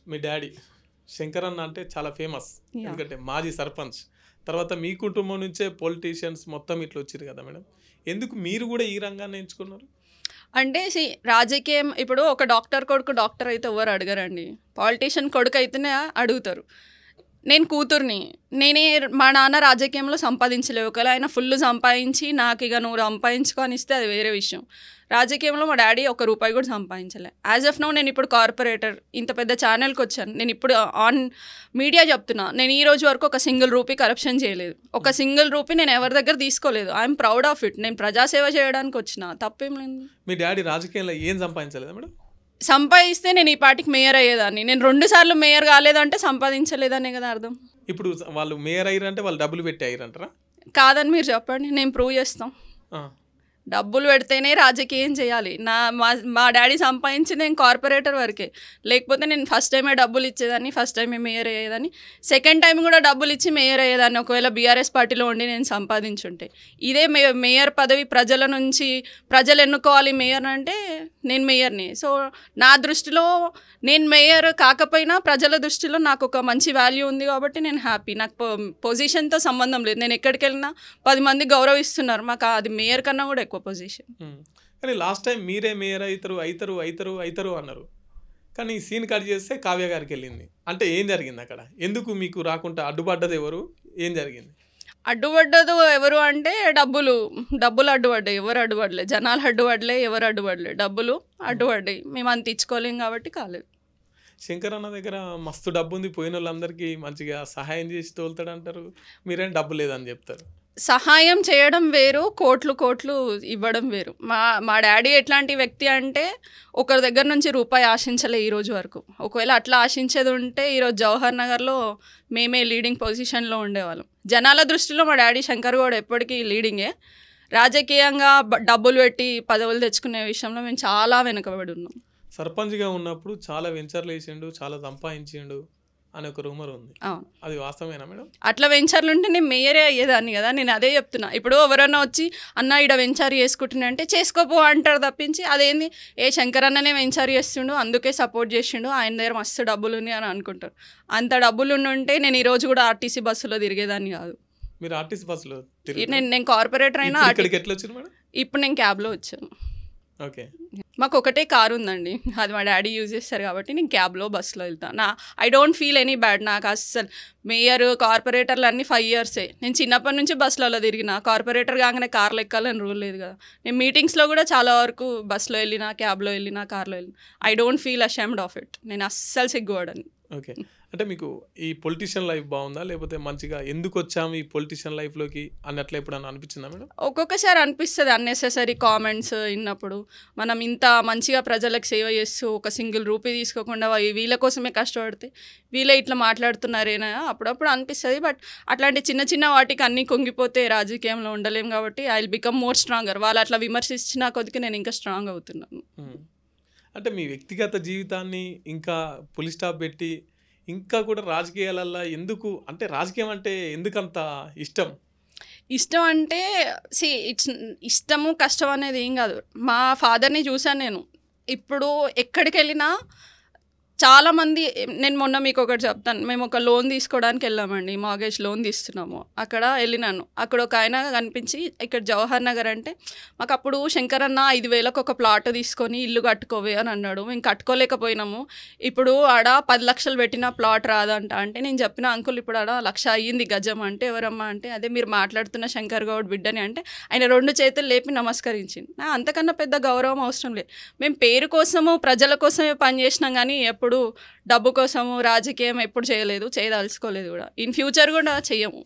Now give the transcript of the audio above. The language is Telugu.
మీ డాడీ శంకర్ అన్న అంటే చాలా ఫేమస్, ఎందుకంటే మాజీ సర్పంచ్. తర్వాత మీ కుటుంబం నుంచే పొలిటీషియన్స్ మొత్తం ఇట్లా వచ్చారు కదా మేడం, ఎందుకు మీరు కూడా ఈ రంగాన్ని ఎంచుకున్నారు? అంటే రాజకీయం ఇప్పుడు ఒక డాక్టర్ కొడుకు డాక్టర్ అయితే ఎవరు అడగరండి, పాలిటీషియన్ కొడుకు అయితేనే అడుగుతారు. నేను కూతుర్ని, నేనే మా నాన్న రాజకీయంలో సంపాదించలేవు, ఒకవేళ ఆయన ఫుల్ సంపాదించి నాకు ఇక నువ్వు సంపాదించుకొని ఇస్తే అది వేరే విషయం. రాజకీయంలో మా డాడీ ₹1 కూడా సంపాదించలే. యాజ్ ఆఫ్ నౌ నేను ఇప్పుడు కార్పొరేటర్, ఇంత పెద్ద ఛానల్కి వచ్చాను. నేను ఇప్పుడు ఆన్ మీడియా చెప్తున్నా, నేను ఈ రోజు వరకు ₹1 కరప్షన్ చేయలేదు, ₹1 నేను ఎవరి దగ్గర తీసుకోలేదు. I'm proud of it. నేను ప్రజాసేవ చేయడానికి వచ్చిన, తప్పేం లేదు. మీ డాడీ రాజకీయంలో ఏం సంపాదించలేదా మేడం? సంపాదిస్తే నేను ఈ పాటికి మేయర్ అయ్యేదాన్ని. నేను 2 సార్లు మేయర్ కాలేదంటే సంపాదించలేదనే కదా అర్థం. ఇప్పుడు వాళ్ళు మేయర్ అయ్యారంటే వాళ్ళు డబ్బులు పెట్టి అయ్యారంటారా? కాదని మీరు చెప్పండి, నేను ప్రూవ్ చేస్తాం. డబ్బులు పెడితేనే రాజకీయం చేయాలి. మా డాడీ సంపాదించి నేను కార్పొరేటర్ వరకే, లేకపోతే నేను ఫస్ట్ టైమే డబ్బులు ఇచ్చేదాన్ని, ఫస్ట్ టైమే మేయర్ అయ్యేదాన్ని, సెకండ్ టైం కూడా డబ్బులు ఇచ్చి మేయర్ అయ్యేదాన్ని ఒకవేళ బీఆర్ఎస్ పార్టీలో ఉండి నేను సంపాదించుంటే. ఇదే మేయర్ పదవి ప్రజల నుంచి, ప్రజలు ఎన్నుకోవాలి మేయర్ అంటే నేను మేయర్ని. సో నా దృష్టిలో నేను మేయర్ కాకపోయినా ప్రజల దృష్టిలో నాకు ఒక మంచి వాల్యూ ఉంది కాబట్టి నేను హ్యాపీ. నాకు పొజిషన్తో సంబంధం లేదు, నేను ఎక్కడికి వెళ్ళినా 10 మంది గౌరవిస్తున్నారు, మాకు అది మేయర్ కన్నా కూడా ఎక్కువ పొజిషన్. కానీ లాస్ట్ టైం మీరే మేయర్ అవుతారు అన్నారు, కానీ ఈ సీన్ కట్ చేస్తే కావ్య గారికి వెళ్ళింది. అంటే ఏం జరిగింది అక్కడ? ఎందుకు మీకు రాకుండా అడ్డుపడ్డది ఎవరు? ఏం జరిగింది? అడ్డుపడ్డదు ఎవరు అంటే డబ్బులు అడ్డుపడ్డాయి. ఎవరు అడ్డుపడలే, జనాలు అడ్డుపడలే, ఎవరు అడ్డుపడలే, డబ్బులు అడ్డుపడ్డాయి. మేము అంత ఇచ్చుకోలేం కాబట్టి కాలేదు. శంకర్ అన్న దగ్గర మస్తు డబ్బు ఉంది, పోయిన వాళ్ళందరికీ మంచిగా సహాయం చేసి తోలుతాడు అంటారు, మీరేం డబ్బు లేదని చెప్తారు. సహాయం చేయడం వేరు, కోట్లు ఇవ్వడం వేరు. మా డాడీ ఎట్లాంటి వ్యక్తి అంటే ఒకరి దగ్గర నుంచి రూపాయి ఆశించలే ఈ రోజు వరకు. ఒకవేళ అట్లా ఆశించేది ఉంటే ఈరోజు జవహర్ నగర్లో మేమే లీడింగ్ పొజిషన్లో ఉండేవాళ్ళం. జనాల దృష్టిలో మా డాడీ శంకర్ గౌడ్ ఎప్పటికీ లీడింగే. రాజకీయంగా డబ్బులు పెట్టి పదవులు తెచ్చుకునే విషయంలో మేము చాలా వెనుకబడి ఉన్నాం. సర్పంచ్గా ఉన్నప్పుడు చాలా వెంచర్లు వేసిండు, చాలా సంపాదించిండు అని ఒక రూమర్ ఉంది, అది వాస్తవేనా మేడం? అట్లా వెంచర్లు ఉంటే నేను మేయరే అయ్యేదాన్ని కదా. నేను అదే చెప్తున్నా. ఇప్పుడు ఎవరన్నా వచ్చి అన్న ఈడ వెంచర్ చేసుకుంటున్నా అంటే చేసుకోపో అంటారు తప్పించి, అదేంది శంకర్ అన్ననే వెంచర్ చేస్తుండు అందుకే సపోర్ట్ చేసిండు, ఆయన దగ్గర మస్తు డబ్బులు ఉన్నాయి అని అనుకుంటారు. అంత డబ్బులు ఉంటే నేను ఈరోజు కూడా ఆర్టీసీ బస్సులో తిరిగేదాన్ని కాదు. మీరు ఆర్టీసీ బస్సులో నేను కార్పొరేటర్ అయినా ఎట్లా వచ్చారు మేడం? ఇప్పుడు నేను క్యాబ్లో వచ్చాను. ఓకే, మాకు ఒకటే కారు ఉందండి, అది మా డాడీ యూజ్ చేస్తారు కాబట్టి నేను క్యాబ్లో బస్సులో వెళ్తాను. I don't feel any bad. నాకు అస్సలు మేయర్ కార్పొరేటర్లు అన్నీ 5 ఇయర్సే. నేను చిన్నప్పటి నుంచి బస్సులలో తిరిగిన, కార్పొరేటర్ కాగానే కార్లో ఎక్కాలని రూల్ లేదు కదా. నేను మీటింగ్స్లో కూడా చాలా వరకు బస్సులో వెళ్ళినా, క్యాబ్లో వెళ్ళినా, కార్లో వెళ్ళినా. I don't feel ashamed of it. నేను అస్సలు సిగ్గుపడను. ఓకే, అంటే మీకు ఈ పొలిటీషియన్ లైఫ్ బాగుందా, లేకపోతే మంచిగా ఎందుకు వచ్చాము ఈ పొలిటీషియన్ లైఫ్లోకి అన్నట్లు ఎప్పుడన్నా అనిపించిందా మేడం? ఒక్కొక్కసారి అనిపిస్తుంది, అన్నెసెసరీ కామెంట్స్ విన్నప్పుడు. మనం ఇంత మంచిగా ప్రజలకు సేవ చేస్తూ ₹1 తీసుకోకుండా వీళ్ళ కోసమే కష్టపడితే వీళ్ళే ఇట్లా మాట్లాడుతున్నారేనా అప్పుడప్పుడు అనిపిస్తుంది. బట్ అట్లాంటి చిన్న చిన్న వాటికి అన్నీ కుంగిపోతే రాజకీయంలో ఉండలేం కాబట్టి I will become more stronger. వాళ్ళు అట్లా విమర్శించిన కొద్దిగా నేను ఇంకా స్ట్రాంగ్ అవుతున్నాను. అంటే మీ వ్యక్తిగత జీవితాన్ని ఇంకా పులి స్టాప్ పెట్టి ఇంకా కూడా రాజకీయాలల్లో ఎందుకు, అంటే రాజకీయం అంటే ఎందుకంత ఇష్టం అంటే ఇష్టము కష్టం అనేది ఏం కాదు. మా ఫాదర్ని చూశాను నేను. ఇప్పుడు ఎక్కడికి వెళ్ళినా చాలామంది, నేను మొన్న మీకు ఒకటి చెప్తాను. మేము ఒక లోన్ తీసుకోవడానికి వెళ్ళామండి, మార్గేజ్ లోన్ తీస్తున్నాము. అక్కడ వెళ్ళినాను, అక్కడ ఒక ఆయన కనిపించి ఇక్కడ జవహర్ నగర్ అంటే మాకు అప్పుడు శంకర్ అన్న 5,000కు ఒక ప్లాట్ తీసుకొని ఇల్లు కట్టుకోవే అని అన్నాడు. మేము కట్టుకోలేకపోయినాము. ఇప్పుడు ఆడ 10 లక్షలు పెట్టిన ప్లాట్ రాదంట. అంటే నేను చెప్పిన అంకుల్ ఇప్పుడు ఆడ 1,00,000 అయ్యింది గజం. అంటే ఎవరమ్మా అంటే అదే మీరు మాట్లాడుతున్న శంకర్ గౌడ్ బిడ్డని. అంటే ఆయన 2 చేతులు లేపి నమస్కరించింది. అంతకన్నా పెద్ద గౌరవం అవసరం లేదు. మేము పేరు కోసము ప్రజల కోసమే పనిచేసినాం కానీ ఎప్పుడు డబ్బు కోసము రాజకీయం ఎప్పుడు చేయలేదు, చేయదలుచుకోలేదు కూడా. ఇన్ ఫ్యూచర్ కూడా చెయ్యము.